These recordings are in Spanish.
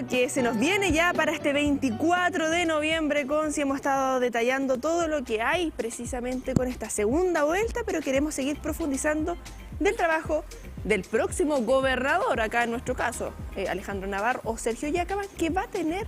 lo que se nos viene ya para este 24 de noviembre, Conci. Hemos estado detallando todo lo que hay precisamente con esta segunda vuelta, pero queremos seguir profundizando del trabajo del próximo gobernador, acá en nuestro caso, Alejandro Navarro o Sergio Yacaman, que va a tener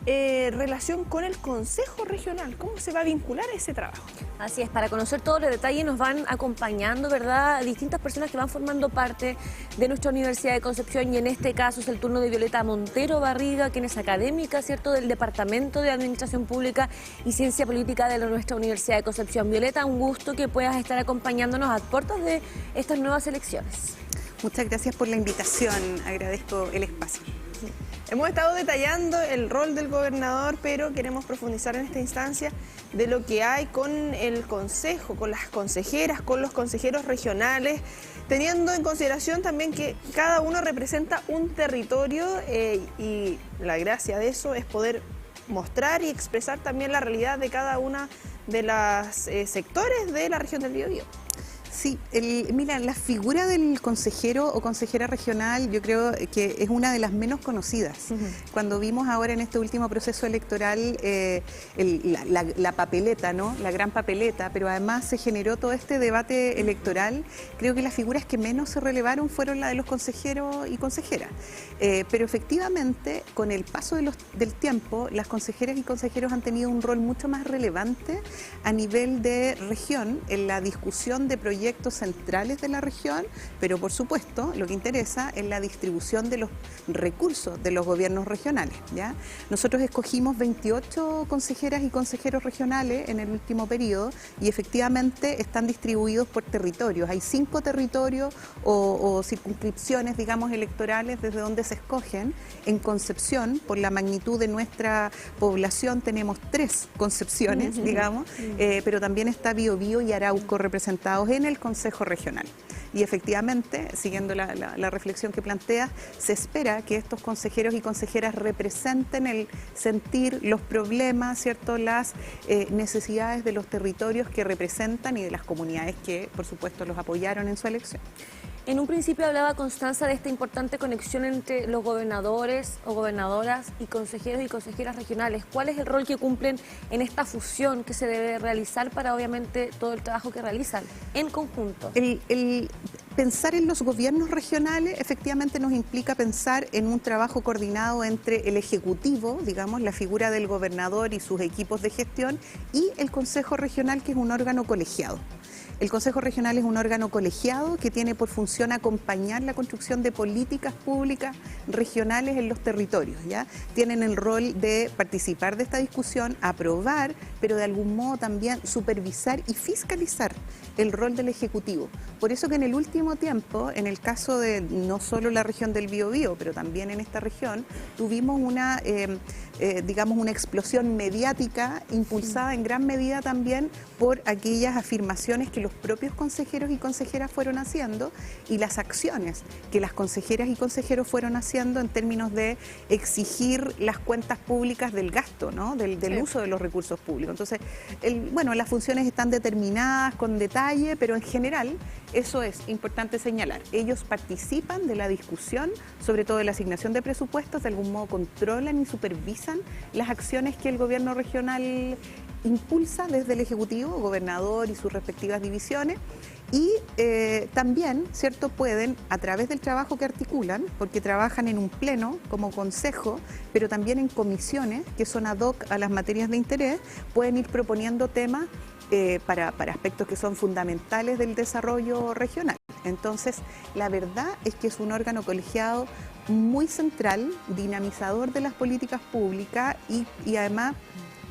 relación con el Consejo Regional. ¿Cómo se va a vincular a ese trabajo? Así es, para conocer todos los detalles nos van acompañando, ¿verdad?, distintas personas que van formando parte de nuestra Universidad de Concepción, y en este caso es el turno de Violeta Montero Barriga, quien es académica, ¿cierto?, del Departamento de Administración Pública y Ciencia Política de nuestra Universidad de Concepción. Violeta, un gusto que puedas estar acompañándonos a puertas de estas nuevas elecciones. Muchas gracias por la invitación, agradezco el espacio. Hemos estado detallando el rol del gobernador, pero queremos profundizar en esta instancia de lo que hay con el consejo, con las consejeras, con los consejeros regionales, teniendo en consideración también que cada uno representa un territorio y la gracia de eso es poder mostrar y expresar también la realidad de cada una de los sectores de la región del Biobío. Sí, mira, la figura del consejero o consejera regional yo creo que es una de las menos conocidas. Cuando vimos ahora en este último proceso electoral la papeleta, ¿no?, la gran papeleta, pero además se generó todo este debate electoral, creo que las figuras que menos se relevaron fueron la de los consejeros y consejeras. Pero efectivamente, con el paso del tiempo, las consejeras y consejeros han tenido un rol mucho más relevante a nivel de región en la discusión de proyectos centrales de la región, pero por supuesto lo que interesa es la distribución de los recursos de los gobiernos regionales, ¿ya? Nosotros escogimos 28 consejeras y consejeros regionales en el último periodo y efectivamente están distribuidos por territorios. Hay 5 territorios o circunscripciones, digamos, electorales desde donde se escogen. En Concepción, por la magnitud de nuestra población, tenemos 3 Concepciones, digamos, pero también está Biobío y Arauco representados en el Consejo Regional. Y efectivamente, siguiendo la reflexión que planteas, se espera que estos consejeros y consejeras representen el sentir, los problemas, ¿cierto?, las necesidades de los territorios que representan y de las comunidades que, por supuesto, los apoyaron en su elección. En un principio hablaba Constanza de esta importante conexión entre los gobernadores o gobernadoras y consejeros y consejeras regionales. ¿Cuál es el rol que cumplen en esta fusión que se debe realizar para, obviamente, todo el trabajo que realizan en conjunto? El pensar en los gobiernos regionales efectivamente nos implica pensar en un trabajo coordinado entre el Ejecutivo, digamos, la figura del gobernador y sus equipos de gestión, y el Consejo Regional, que es un órgano colegiado. El Consejo Regional es un órgano colegiado que tiene por función acompañar la construcción de políticas públicas regionales en los territorios, ¿ya? Tienen el rol de participar de esta discusión, aprobar, pero de algún modo también supervisar y fiscalizar el rol del Ejecutivo. Por eso que en el último tiempo, en el caso de no solo la región del Biobío, pero también en esta región, tuvimos digamos, una explosión mediática impulsada en gran medida también por aquellas afirmaciones que los propios consejeros y consejeras fueron haciendo y las acciones que las consejeras y consejeros fueron haciendo en términos de exigir las cuentas públicas del gasto, ¿no?, del uso de los recursos públicos. Entonces, bueno, las funciones están determinadas con detalle, pero en general eso es importante señalar. Ellos participan de la discusión, sobre todo de la asignación de presupuestos, de algún modo controlan y supervisan las acciones que el gobierno regional impulsa desde el Ejecutivo, gobernador y sus respectivas divisiones, y también, ¿cierto?, pueden, a través del trabajo que articulan, porque trabajan en un pleno como consejo, pero también en comisiones que son ad hoc a las materias de interés, pueden ir proponiendo temas para aspectos que son fundamentales del desarrollo regional. Entonces, la verdad es que es un órgano colegiado muy central, dinamizador de las políticas públicas y además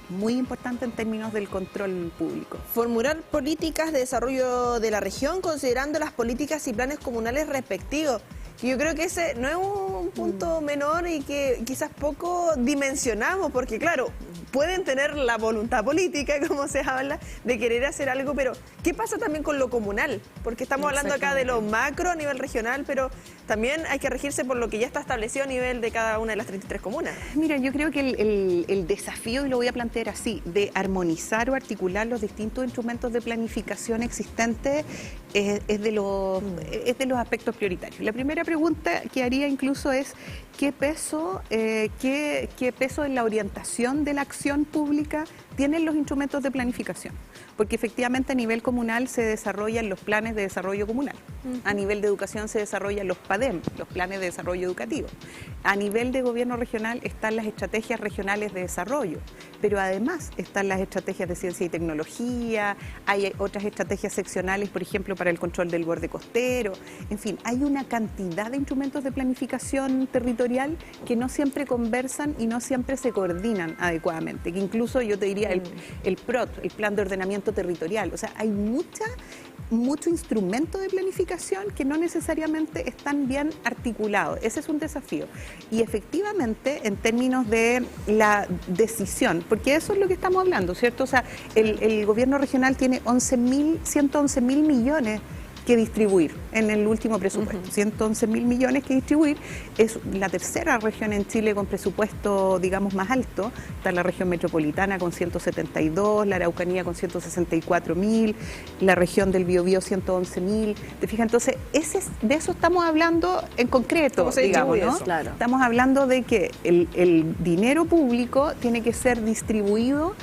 muy importante en términos del control público. Formular políticas de desarrollo de la región considerando las políticas y planes comunales respectivos. Y yo creo que ese no es un punto menor y que quizás poco dimensionamos, porque claro, pueden tener la voluntad política, como se habla, de querer hacer algo, pero ¿qué pasa también con lo comunal? Porque estamos hablando acá de lo macro a nivel regional, pero también hay que regirse por lo que ya está establecido a nivel de cada una de las 33 comunas. Mira, yo creo que el desafío, y lo voy a plantear así, de armonizar o articular los distintos instrumentos de planificación existentes es de los aspectos prioritarios. La primera pregunta que haría incluso es qué peso en la orientación de la acción pública tienen los instrumentos de planificación, porque efectivamente a nivel comunal se desarrollan los planes de desarrollo comunal, a nivel de educación se desarrollan los PADEM, los planes de desarrollo educativo, a nivel de gobierno regional están las estrategias regionales de desarrollo, pero además están las estrategias de ciencia y tecnología, hay otras estrategias seccionales, por ejemplo, para el control del borde costero, en fin, hay una cantidad de instrumentos de planificación territorial que no siempre conversan y no siempre se coordinan adecuadamente, que incluso yo te diría el PROT, el Plan de Ordenamiento Territorial, o sea, hay mucho instrumento de planificación que no necesariamente están bien articulados. Ese es un desafío. Y efectivamente, en términos de la decisión, porque eso es lo que estamos hablando, ¿cierto? O sea, el gobierno regional tiene 111.000 millones que distribuir en el último presupuesto. 111.000 millones que distribuir. Es la tercera región en Chile con presupuesto, digamos, más alto. Está la región metropolitana con 172, la Araucanía con 164.000, la región del Biobío 111.000. ¿Te fijas? Entonces, de eso estamos hablando en concreto, digamos, ¿no? Claro. Estamos hablando de que el dinero público tiene que ser distribuido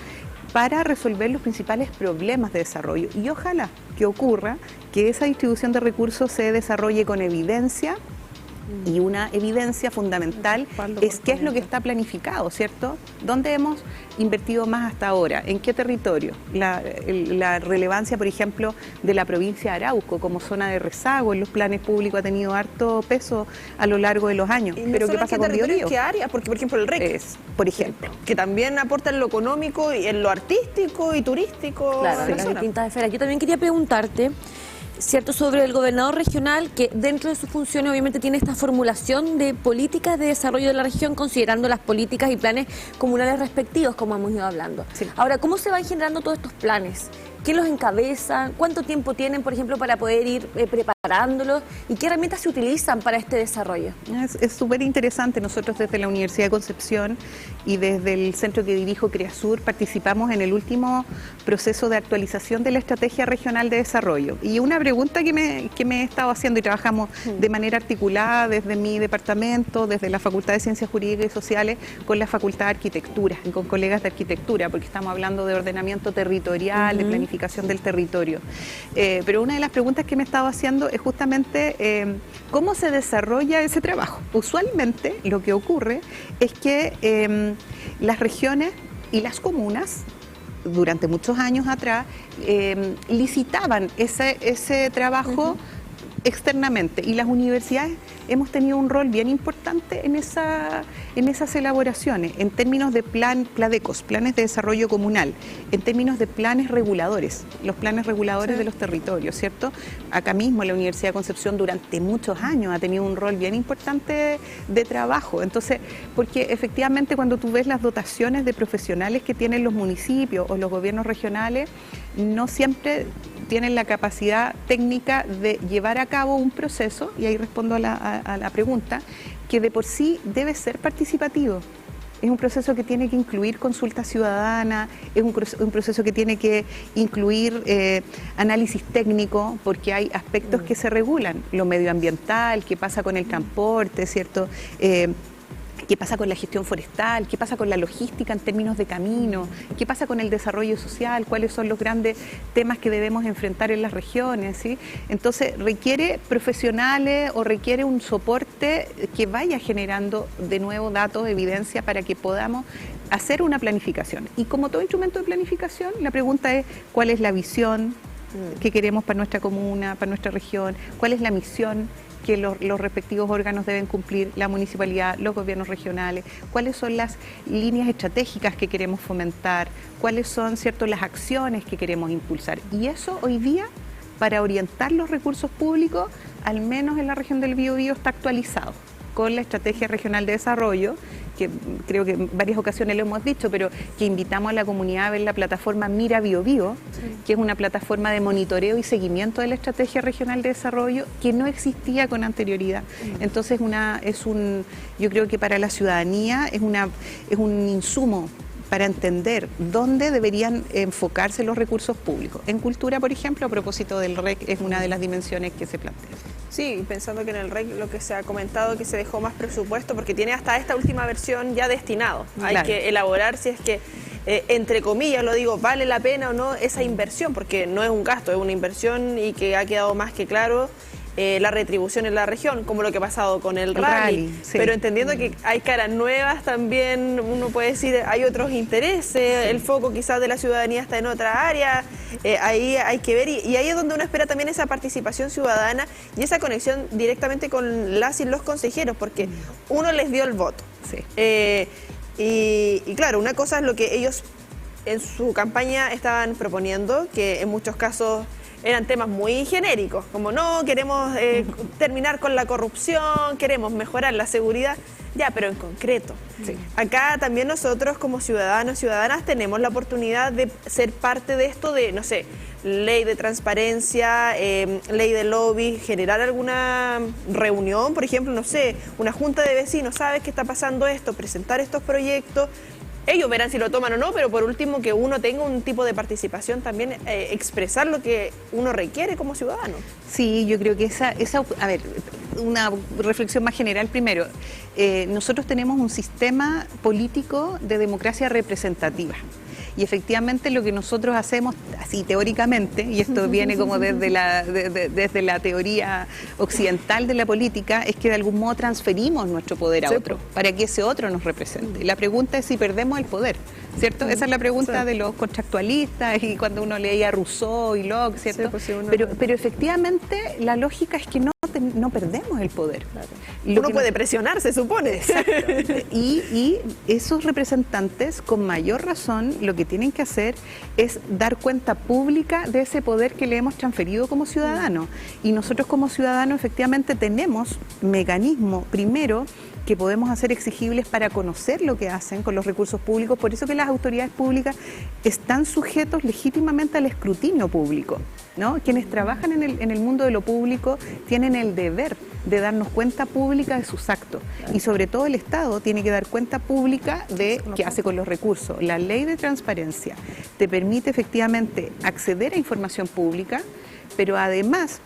para resolver los principales problemas de desarrollo. Y ojalá que ocurra que esa distribución de recursos se desarrolle con evidencia, y una evidencia fundamental es qué es lo que está planificado, ¿cierto? ¿Dónde hemos invertido más hasta ahora? ¿En qué territorio? La relevancia, por ejemplo, de la provincia de Arauco como zona de rezago en los planes públicos ha tenido harto peso a lo largo de los años. Y no ¿Pero solo qué pasa en con territorio, Biobío? ¿en qué área? Porque, por ejemplo, el REC, Por ejemplo. que también aporta en lo económico y en lo artístico y turístico. Claro, de la las zona. distintas esferas. Yo también quería preguntarte, ¿cierto?, sobre el gobernador regional, que dentro de sus funciones obviamente tiene esta formulación de políticas de desarrollo de la región, considerando las políticas y planes comunales respectivos, como hemos ido hablando. Sí. Ahora, ¿cómo se van generando todos estos planes? ¿Quién los encabeza? ¿Cuánto tiempo tienen, por ejemplo, para poder ir preparándolos? ¿Y qué herramientas se utilizan para este desarrollo? Es súper interesante. Nosotros desde la Universidad de Concepción y desde el centro que dirijo, CREASUR, participamos en el último proceso de actualización de la Estrategia Regional de Desarrollo. Y una pregunta que me he estado haciendo, y trabajamos de manera articulada desde mi departamento, desde la Facultad de Ciencias Jurídicas y Sociales, con la Facultad de Arquitectura y con colegas de Arquitectura, porque estamos hablando de ordenamiento territorial, de planificación del territorio. Pero una de las preguntas que me he estado haciendo es justamente cómo se desarrolla ese trabajo. Usualmente lo que ocurre es que las regiones y las comunas durante muchos años atrás licitaban ese trabajo externamente, y las universidades hemos tenido un rol bien importante en esas elaboraciones, en términos de PLADECOS, planes de desarrollo comunal, en términos de planes reguladores, los planes reguladores de los territorios, ¿cierto? Acá mismo la Universidad de Concepción durante muchos años ha tenido un rol bien importante de trabajo. Entonces, porque efectivamente cuando tú ves las dotaciones de profesionales que tienen los municipios o los gobiernos regionales, no siempre tienen la capacidad técnica de llevar a cabo un proceso, y ahí respondo a la pregunta, que de por sí debe ser participativo. Es un proceso que tiene que incluir consulta ciudadana, es un proceso que tiene que incluir análisis técnico, porque hay aspectos que se regulan, lo medioambiental, qué pasa con el transporte, ¿cierto? ¿Qué pasa con la gestión forestal? ¿Qué pasa con la logística en términos de camino? ¿Qué pasa con el desarrollo social? ¿Cuáles son los grandes temas que debemos enfrentar en las regiones? ¿Sí? Entonces, requiere profesionales o requiere un soporte que vaya generando de nuevo datos, evidencia, para que podamos hacer una planificación. Y como todo instrumento de planificación, la pregunta es, ¿cuál es la visión que queremos para nuestra comuna, para nuestra región? ¿Cuál es la misión que los respectivos órganos deben cumplir, la municipalidad, los gobiernos regionales? ¿Cuáles son las líneas estratégicas que queremos fomentar? ¿Cuáles son, cierto, las acciones que queremos impulsar? Y eso hoy día, para orientar los recursos públicos, al menos en la región del Biobío, está actualizado con la Estrategia Regional de Desarrollo, que creo que en varias ocasiones lo hemos dicho, pero que invitamos a la comunidad a ver la plataforma Mira Biobío, que es una plataforma de monitoreo y seguimiento de la Estrategia Regional de Desarrollo que no existía con anterioridad. Entonces, yo creo que para la ciudadanía es un insumo para entender dónde deberían enfocarse los recursos públicos. En cultura, por ejemplo, a propósito del REC, es una de las dimensiones que se plantea. Sí, pensando que en el REC lo que se ha comentado que se dejó más presupuesto porque tiene hasta esta última versión ya destinado. Hay que elaborar si es que, entre comillas lo digo, vale la pena o no esa inversión, porque no es un gasto, es una inversión y que ha quedado más que claro la retribución en la región, como lo que ha pasado con el rally. Sí. Pero entendiendo que hay caras nuevas también, uno puede decir, hay otros intereses, el foco quizás de la ciudadanía está en otra área, ahí hay que ver, y ahí es donde uno espera también esa participación ciudadana y esa conexión directamente con las y los consejeros, porque uno les dio el voto. Sí. Y claro, una cosa es lo que ellos en su campaña estaban proponiendo, que en muchos casos eran temas muy genéricos, como no, queremos terminar con la corrupción, queremos mejorar la seguridad, ya, pero en concreto. Sí. Acá también nosotros como ciudadanos, ciudadanas, tenemos la oportunidad de ser parte de esto de, no sé, ley de transparencia, ley de lobby, generar alguna reunión, por ejemplo, no sé, una junta de vecinos, ¿sabes qué está pasando esto? Presentar estos proyectos. Ellos verán si lo toman o no, pero por último que uno tenga un tipo de participación también, expresar lo que uno requiere como ciudadano. Sí, yo creo que a ver, una reflexión más general primero. Nosotros tenemos un sistema político de democracia representativa. Y efectivamente lo que nosotros hacemos, así teóricamente, y esto viene como desde la teoría occidental de la política, es que de algún modo transferimos nuestro poder a otro, para que ese otro nos represente. La pregunta es si perdemos el poder, ¿cierto? Esa es la pregunta de los contractualistas y cuando uno leía a Rousseau y Locke, ¿cierto? Sí, pues pero efectivamente la lógica es que no perdemos el poder. Claro. Uno puede presionar, se supone. Exacto. Y esos representantes, con mayor razón, lo que tienen que hacer es dar cuenta pública de ese poder que le hemos transferido como ciudadanos. Y nosotros como ciudadanos efectivamente tenemos mecanismos, primero, que podemos hacer exigibles para conocer lo que hacen con los recursos públicos. Por eso que las autoridades públicas están sujetos legítimamente al escrutinio público, ¿no? Quienes trabajan en el mundo de lo público tienen el deber de darnos cuenta pública de sus actos. Y sobre todo el Estado tiene que dar cuenta pública de qué hace con los recursos. La ley de transparencia te permite efectivamente acceder a información pública, pero además,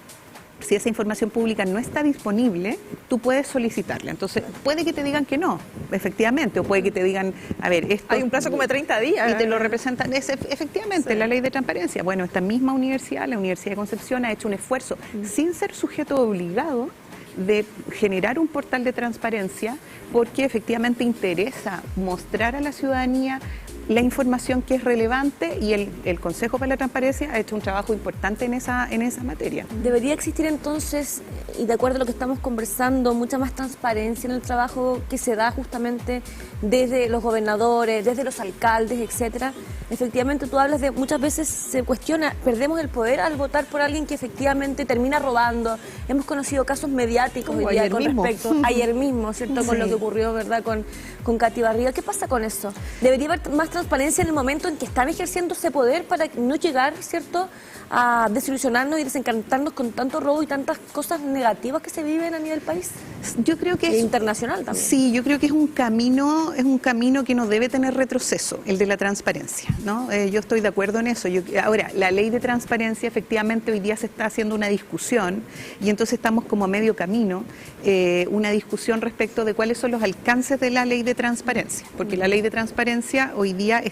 si esa información pública no está disponible, tú puedes solicitarla. Entonces, puede que te digan que no, efectivamente, o puede que te digan, a ver, esto... Hay un plazo como de 30 días. Y te lo representan, efectivamente, sí. La ley de transparencia. Bueno, esta misma universidad, la Universidad de Concepción, ha hecho un esfuerzo, sin ser sujeto obligado, de generar un portal de transparencia, porque efectivamente interesa mostrar a la ciudadanía la información que es relevante, y el Consejo para la Transparencia ha hecho un trabajo importante en esa materia. Debería existir entonces, y de acuerdo a lo que estamos conversando, mucha más transparencia en el trabajo que se da justamente desde los gobernadores, desde los alcaldes, etcétera. Efectivamente, tú hablas de, muchas veces se cuestiona, perdemos el poder al votar por alguien que efectivamente termina robando. Hemos conocido casos mediáticos hoy día con respecto, ayer mismo, ¿cierto? Sí. Con lo que ocurrió, ¿verdad? Con Katy Barriga. ¿Qué pasa con eso? ¿Debería haber más transparencia en el momento en que están ejerciendo ese poder para no llegar, ¿cierto?, a desilusionarnos y desencantarnos con tanto robo y tantas cosas negativas que se viven a nivel país? Yo creo que es internacional también. Sí, yo creo que es un camino que no debe tener retroceso, el de la transparencia, ¿no? Yo estoy de acuerdo en eso. Ahora, la ley de transparencia, efectivamente, hoy día se está haciendo una discusión, y entonces estamos como a medio camino, una discusión respecto de cuáles son los alcances de la ley de transparencia, porque la ley de transparencia hoy día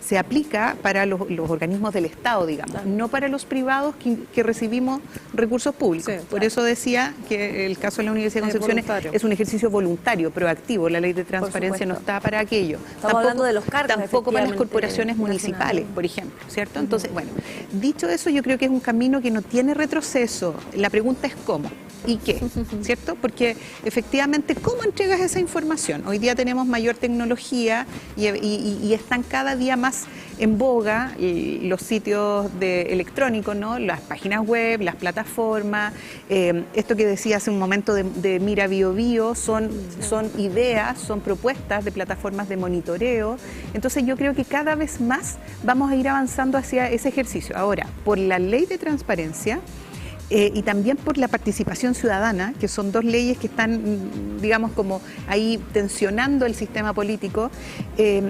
se aplica para los organismos del Estado, digamos, no para los privados que recibimos recursos públicos. Sí, por eso decía que el caso de la Universidad de Concepción es un ejercicio voluntario, proactivo. La ley de transparencia no está para aquello. Estamos hablando de los cargos, tampoco para las corporaciones municipales, por ejemplo, ¿cierto? Entonces, bueno, dicho eso, yo creo que es un camino que no tiene retroceso. La pregunta es cómo y qué, ¿cierto? Porque efectivamente, ¿cómo entregas esa información? Hoy día tenemos mayor tecnología y están cada día más en boga los sitios electrónicos, ¿no? Las páginas web, las plataformas, esto que decía hace un momento de Mira Bio Bio, son ideas, son propuestas de plataformas de monitoreo. Entonces yo creo que cada vez más vamos a ir avanzando hacia ese ejercicio. Ahora, por la ley de transparencia, y también por la participación ciudadana, que son dos leyes que están, digamos, como ahí tensionando el sistema político.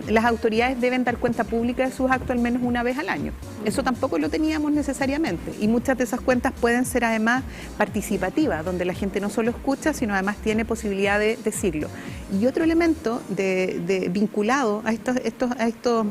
Las autoridades deben dar cuenta pública de sus actos al menos una vez al año. Eso tampoco lo teníamos necesariamente, y muchas de esas cuentas pueden ser además participativas, donde la gente no solo escucha, sino además tiene posibilidad de decirlo. Y otro elemento vinculado a estos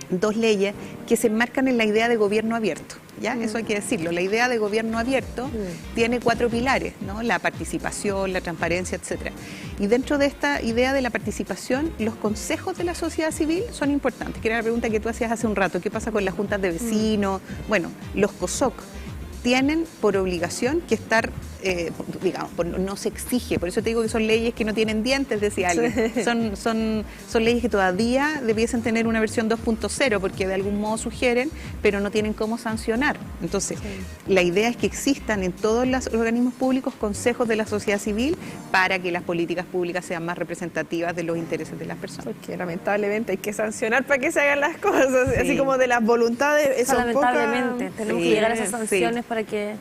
dos leyes que se enmarcan en la idea de gobierno abierto, ¿ya? Eso hay que decirlo. La idea de gobierno abierto tiene 4 pilares, ¿no? La participación, la transparencia, etcétera. Y dentro de esta idea de la participación, los consejos de la sociedad civil son importantes. Que era la pregunta que tú hacías hace un rato, ¿qué pasa con las juntas de vecinos? Bueno, los COSOC tienen por obligación que estar, digamos, no se exige, por eso te digo que son leyes que no tienen dientes, decía alguien. Sí. Son leyes que todavía debiesen tener una versión 2.0, porque de algún modo sugieren, pero no tienen cómo sancionar. Entonces, la idea es que existan en todos los organismos públicos consejos de la sociedad civil para que las políticas públicas sean más representativas de los intereses de las personas. Porque lamentablemente hay que sancionar para que se hagan las cosas, así como de las voluntades. Lamentablemente, tenemos que llegar a esas sanciones para que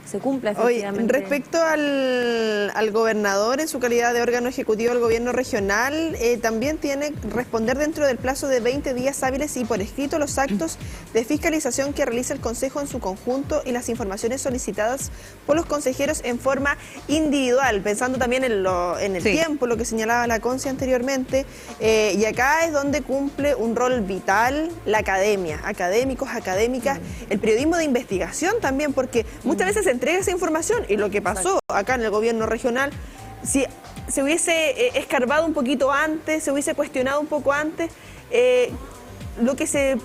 se cumpla efectivamente. Oye, respecto al gobernador en su calidad de órgano ejecutivo del gobierno regional, también tiene que responder dentro del plazo de 20 días hábiles y por escrito los actos de fiscalización que realiza el Consejo en su conjunto y las informaciones solicitadas por los consejeros en forma individual, pensando también en el tiempo, lo que señalaba la Conci anteriormente, y acá es donde cumple un rol vital la academia, académicos, académicas, el periodismo de investigación también, porque muchas veces se entrega esa información, y lo que pasó acá en el gobierno regional, si se hubiese escarbado un poquito antes, se hubiese cuestionado un poco antes, lo que se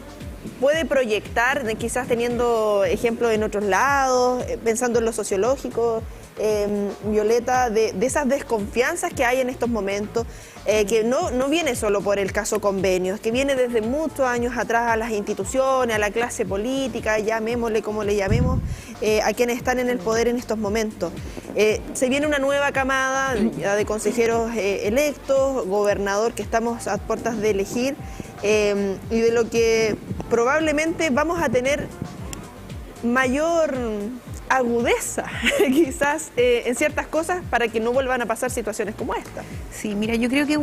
puede proyectar, quizás teniendo ejemplos en otros lados, pensando en lo sociológico, Violeta, de esas desconfianzas que hay en estos momentos, que no viene solo por el caso convenios, que viene desde muchos años atrás a las instituciones, a la clase política, llamémosle como le llamemos, a quienes están en el poder en estos momentos. Se viene una nueva camada de consejeros electos, gobernador que estamos a puertas de elegir, y de lo que probablemente vamos a tener mayor agudeza quizás en ciertas cosas para que no vuelvan a pasar situaciones como esta. Sí, mira, yo creo que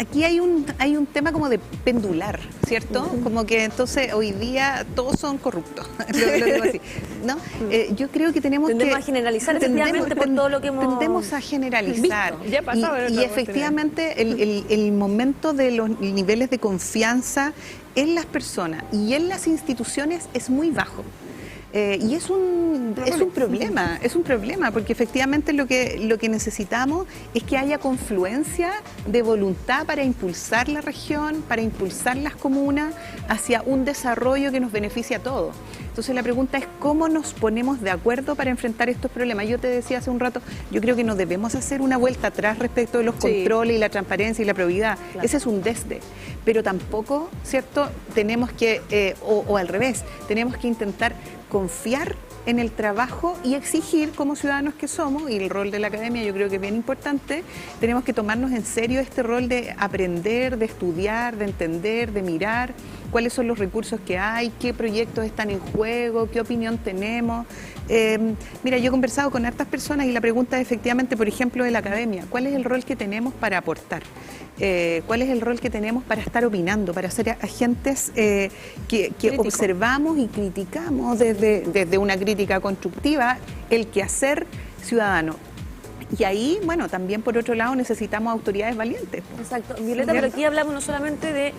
aquí hay un tema como de pendular, ¿cierto? Como que entonces hoy día todos son corruptos, lo digo así, ¿no? Yo creo que tendemos a generalizar efectivamente por todo lo que hemos tendemos a generalizar visto. Ya pasaba, y efectivamente el momento de los niveles de confianza en las personas y en las instituciones es muy bajo. Y es un problema, porque efectivamente lo que necesitamos es que haya confluencia de voluntad para impulsar la región, para impulsar las comunas hacia un desarrollo que nos beneficie a todos. Entonces la pregunta es cómo nos ponemos de acuerdo para enfrentar estos problemas. Yo te decía hace un rato, yo creo que no debemos hacer una vuelta atrás respecto de los controles y la transparencia y la probidad. Claro. Ese es un desde. Pero tampoco, ¿cierto? Tenemos que, o al revés, tenemos que intentar confiar en el trabajo y exigir como ciudadanos que somos, y el rol de la academia yo creo que es bien importante, tenemos que tomarnos en serio este rol de aprender, de estudiar, de entender, de mirar cuáles son los recursos que hay, qué proyectos están en juego, qué opinión tenemos. Mira, yo he conversado con hartas personas y la pregunta es efectivamente, por ejemplo, de la academia, ¿cuál es el rol que tenemos para aportar? ¿Cuál es el rol que tenemos para estar opinando, para ser agentes que observamos y criticamos desde una crítica constructiva el quehacer ciudadano? Y ahí, bueno, también por otro lado necesitamos autoridades valientes. Exacto. Violeta, pero aquí hablamos no solamente de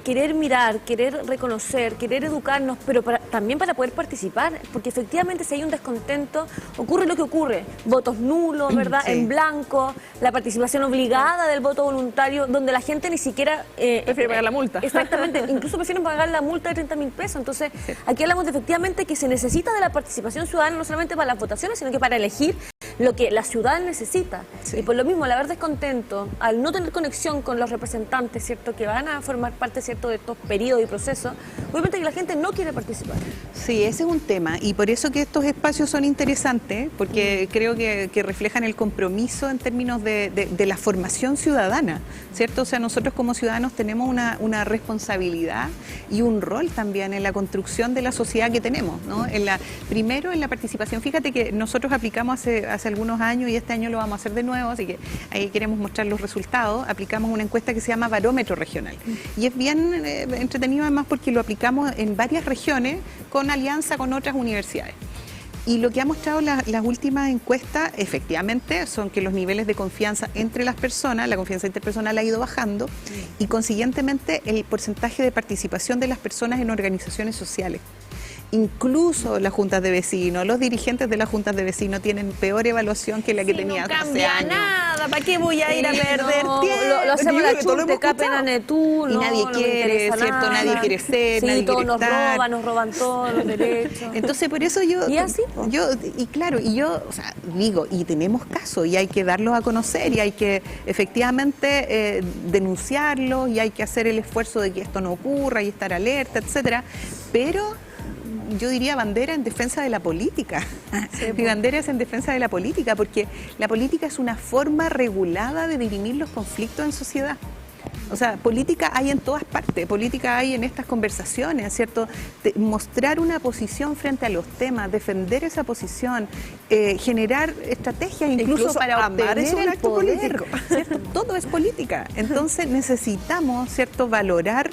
querer mirar, querer reconocer, querer educarnos, pero también para poder participar, porque efectivamente si hay un descontento, ocurre lo que ocurre, votos nulos, ¿verdad? En blanco, la participación obligada del voto voluntario, donde la gente ni siquiera... prefiere pagar la multa. Exactamente, incluso prefieren pagar la multa de 30.000 pesos, entonces aquí hablamos de efectivamente que se necesita de la participación ciudadana no solamente para las votaciones, sino que para elegir lo que la ciudad necesita. Sí. Y por lo mismo, al haber descontento, al no tener conexión con los representantes, ¿cierto?, que van a formar parte, ¿cierto?, de estos periodos y procesos, obviamente que la gente no quiere participar. Sí, ese es un tema y por eso que estos espacios son interesantes, porque creo que reflejan el compromiso en términos de la formación ciudadana, ¿cierto? O sea, nosotros como ciudadanos tenemos una responsabilidad y un rol también en la construcción de la sociedad que tenemos, ¿no? Primero en la participación. Fíjate que nosotros aplicamos hace algunos años y este año lo vamos a hacer de nuevo, así que ahí queremos mostrar los resultados. Aplicamos una encuesta que se llama Barómetro Regional y es bien entretenido además porque lo aplicamos en varias regiones con alianza con otras universidades. Y lo que ha mostrado las últimas encuestas, efectivamente, son que los niveles de confianza entre las personas, la confianza interpersonal ha ido bajando y consiguientemente el porcentaje de participación de las personas en organizaciones sociales. Incluso las juntas de vecinos, los dirigentes de las juntas de vecinos tienen peor evaluación que la que tenía hace años. No cambia nada, ¿para qué voy a ir a perder tiempo? Lo hacemos la chunte, capen tú, y nadie quiere, ¿cierto? Nada. Nadie quiere ser, sí, nadie todos quiere nos estar. nos roban todos los derechos. Entonces, por eso yo... Y así, po. O sea, digo, y tenemos casos y hay que darlos a conocer y hay que efectivamente denunciarlos y hay que hacer el esfuerzo de que esto no ocurra y estar alerta, etcétera, pero... yo diría bandera en defensa de la política. Sí, mi bandera es en defensa de la política, porque la política es una forma regulada de dirimir los conflictos en sociedad. O sea, política hay en todas partes, política hay en estas conversaciones, ¿cierto? Mostrar una posición frente a los temas, defender esa posición, generar estrategias incluso para obtener el poder, ¿cierto? Todo es política. Entonces necesitamos, ¿cierto?, valorar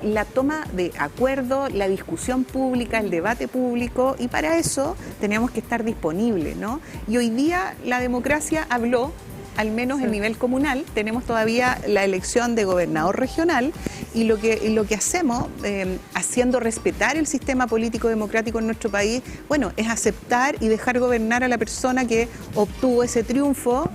la toma de acuerdo, la discusión pública, el debate público, y para eso tenemos que estar disponibles, ¿no? Y hoy día la democracia habló, al menos en nivel comunal. Tenemos todavía la elección de gobernador regional y lo que hacemos, haciendo respetar el sistema político democrático en nuestro país, bueno, es aceptar y dejar gobernar a la persona que obtuvo ese triunfo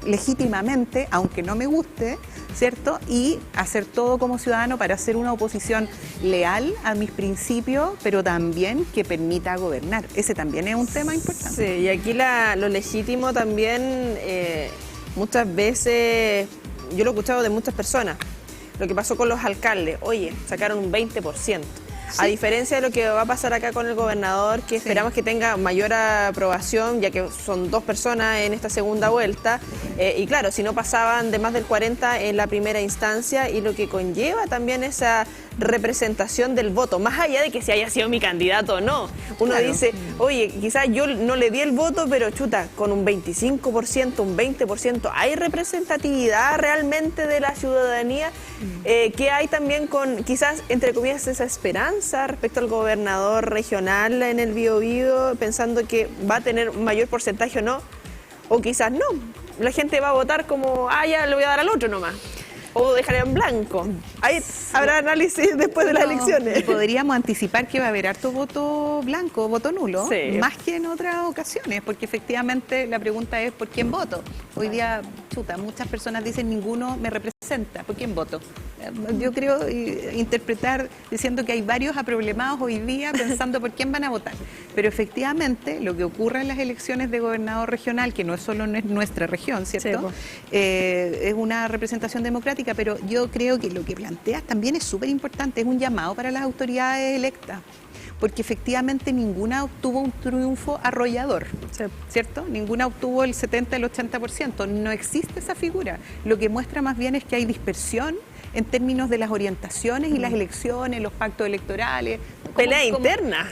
legítimamente, aunque no me guste, ¿cierto? Y hacer todo como ciudadano para hacer una oposición leal a mis principios, pero también que permita gobernar. Ese también es un tema importante. Sí, y aquí lo legítimo también, muchas veces, yo lo he escuchado de muchas personas, lo que pasó con los alcaldes, oye, sacaron un 20%. Sí. A diferencia de lo que va a pasar acá con el gobernador, que esperamos que tenga mayor aprobación, ya que son 2 personas en esta segunda vuelta, y claro, si no pasaban de más del 40 en la primera instancia, y lo que conlleva también esa representación del voto, más allá de que si haya sido mi candidato o no. Uno dice, oye, quizás yo no le di el voto, pero chuta, con un 25%, un 20%, ¿hay representatividad realmente de la ciudadanía? ¿Qué hay también con, quizás, entre comillas, esa esperanza respecto al gobernador regional en el Biobío, pensando que va a tener un mayor porcentaje o no? O quizás no, la gente va a votar como, ya le voy a dar al otro nomás. O dejaré en blanco. Ahí habrá análisis después de las elecciones. Podríamos anticipar que va a haber harto voto blanco, voto nulo, sí, más que en otras ocasiones, porque efectivamente la pregunta es ¿por quién voto? Hoy día, muchas personas dicen ninguno me representa, ¿por quién voto? Yo creo interpretar diciendo que hay varios aproblemados hoy día pensando por quién van a votar. Pero efectivamente lo que ocurre en las elecciones de gobernador regional, que no es solo nuestra región, ¿cierto? Sí, es una representación democrática, pero yo creo que lo que planteas también es súper importante, es un llamado para las autoridades electas, porque efectivamente ninguna obtuvo un triunfo arrollador, ¿cierto? Ninguna obtuvo el 70, el 80%, no existe esa figura. Lo que muestra más bien es que hay dispersión en términos de las orientaciones y las elecciones, los pactos electorales. Pelea interna.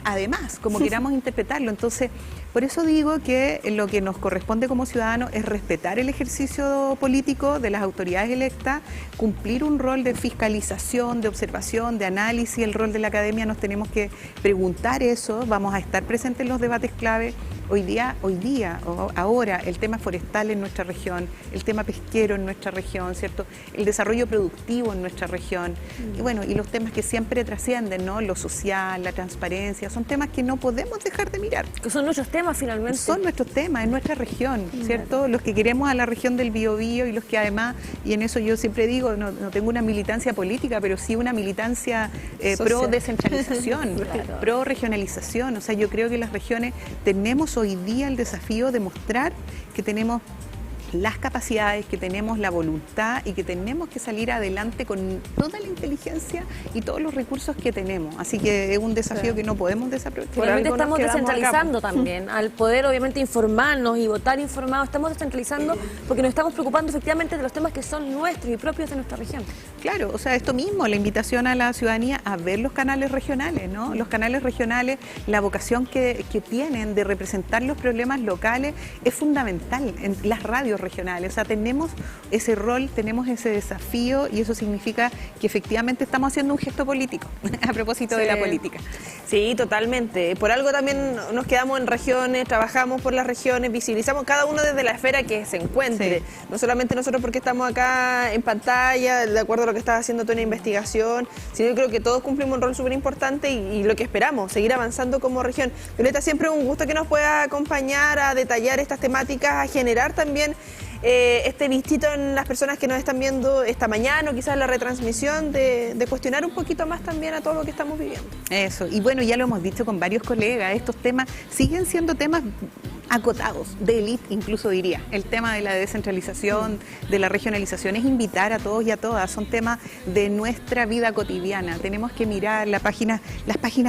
Además, como queramos interpretarlo. Entonces, por eso digo que lo que nos corresponde como ciudadanos es respetar el ejercicio político de las autoridades electas, cumplir un rol de fiscalización, de observación, de análisis. El rol de la academia nos tenemos que preguntar eso, vamos a estar presentes en los debates clave. Ahora, el tema forestal en nuestra región, el tema pesquero en nuestra región, ¿cierto? El desarrollo productivo en nuestra región, y bueno, y los temas que siempre trascienden, ¿no? Lo social, la transparencia, son temas que no podemos dejar de mirar. Que son nuestros temas finalmente. Son nuestros temas, en nuestra región, ¿cierto? Los que queremos a la región del Biobío y los que además, y en eso yo siempre digo, no tengo una militancia política, pero sí una militancia pro descentralización, pro regionalización. O sea, yo creo que las regiones tenemos hoy día el desafío de mostrar que tenemos las capacidades, que tenemos la voluntad y que tenemos que salir adelante con toda la inteligencia y todos los recursos que tenemos. Así que es un desafío que no podemos desaprovechar. Finalmente estamos descentralizando también, al poder obviamente informarnos y votar informados, estamos descentralizando porque nos estamos preocupando efectivamente de los temas que son nuestros y propios de nuestra región. Claro, o sea, esto mismo, la invitación a la ciudadanía a ver los canales regionales, ¿no? Los canales regionales, la vocación que tienen de representar los problemas locales es fundamental en las radios regionales. O sea, tenemos ese rol, tenemos ese desafío y eso significa que efectivamente estamos haciendo un gesto político a propósito de la política. Sí, totalmente. Por algo también nos quedamos en regiones, trabajamos por las regiones, visibilizamos cada uno desde la esfera que se encuentre. Sí. No solamente nosotros porque estamos acá en pantalla, de acuerdo a lo que estás haciendo tú en la investigación, sino yo creo que todos cumplimos un rol súper importante y lo que esperamos, seguir avanzando como región. Violeta, siempre un gusto que nos pueda acompañar a detallar estas temáticas, a generar también este vistito en las personas que nos están viendo esta mañana o quizás la retransmisión de cuestionar un poquito más también a todo lo que estamos viviendo. Eso, y bueno, ya lo hemos dicho con varios colegas, estos temas siguen siendo temas acotados, de élite incluso diría. El tema de la descentralización, de la regionalización, es invitar a todos y a todas, son temas de nuestra vida cotidiana. Tenemos que mirar las páginas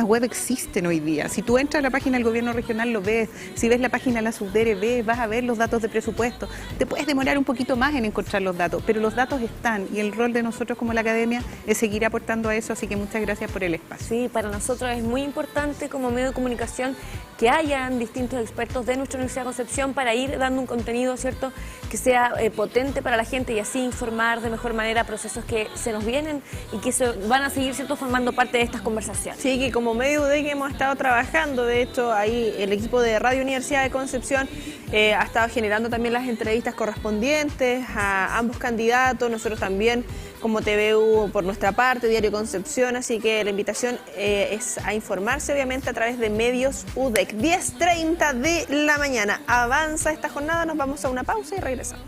web existen hoy día. Si tú entras a la página del gobierno regional lo ves, si ves la página de la Subdere ves, vas a ver los datos de presupuesto. Te puedes demorar un poquito más en encontrar los datos, pero los datos están y el rol de nosotros como la academia es seguir aportando a eso, así que muchas gracias por el espacio. Sí, para nosotros es muy importante como medio de comunicación que hayan distintos expertos de nuestra Universidad de Concepción para ir dando un contenido, ¿cierto?, que sea potente para la gente y así informar de mejor manera procesos que se nos vienen y que se van a seguir, ¿cierto?, formando parte de estas conversaciones. Sí, que como medio de que hemos estado trabajando, de hecho, ahí el equipo de Radio Universidad de Concepción ha estado generando también las entrevistas correspondientes a ambos candidatos, nosotros también como TVU por nuestra parte, Diario Concepción, así que la invitación es a informarse obviamente a través de medios UDEC. 10:30 de la mañana, avanza esta jornada, nos vamos a una pausa y regresamos.